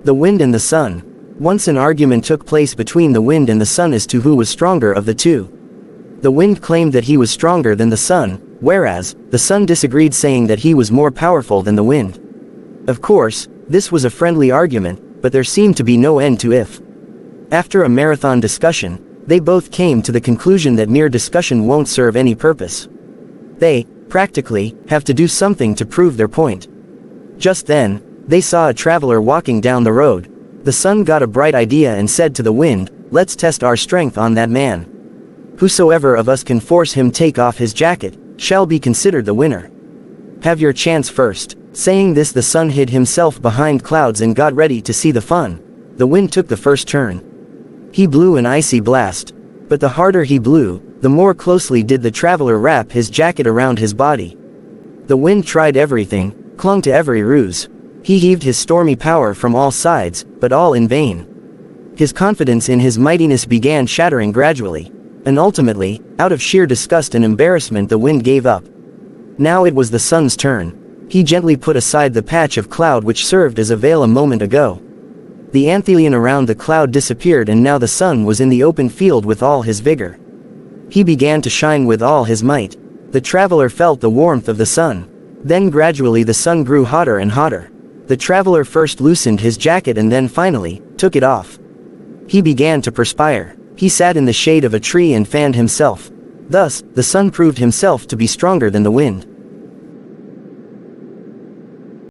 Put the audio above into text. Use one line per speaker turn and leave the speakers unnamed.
The wind and the sun. Once an argument took place between the wind and the sun as to who was stronger of the two. The wind claimed that he was stronger than the sun, whereas, the sun disagreed, saying that he was more powerful than the wind. Of course, this was a friendly argument, but there seemed to be no end to it. After a marathon discussion, they both came to the conclusion that mere discussion won't serve any purpose. They, practically, have to do something to prove their point. Just then, they saw a traveler walking down the road. The sun got a bright idea and said to the wind, "Let's test our strength on that man. Whosoever of us can force him take off his jacket, shall be considered the winner. Have your chance first." Saying this, the sun hid himself behind clouds and got ready to see the fun. The wind took the first turn. He blew an icy blast. But the harder he blew, the more closely did the traveler wrap his jacket around his body. The wind tried everything, clung to every ruse. He heaved his stormy power from all sides, but all in vain. His confidence in his mightiness began shattering gradually. And ultimately, out of sheer disgust and embarrassment, the wind gave up. Now it was the sun's turn. He gently put aside the patch of cloud which served as a veil a moment ago. The anthelion around the cloud disappeared, and now the sun was in the open field with all his vigor. He began to shine with all his might. The traveler felt the warmth of the sun. Then gradually the sun grew hotter and hotter. The traveler first loosened his jacket and then finally, took it off. He began to perspire. He sat in the shade of a tree and fanned himself. Thus, the sun proved himself to be stronger than the wind.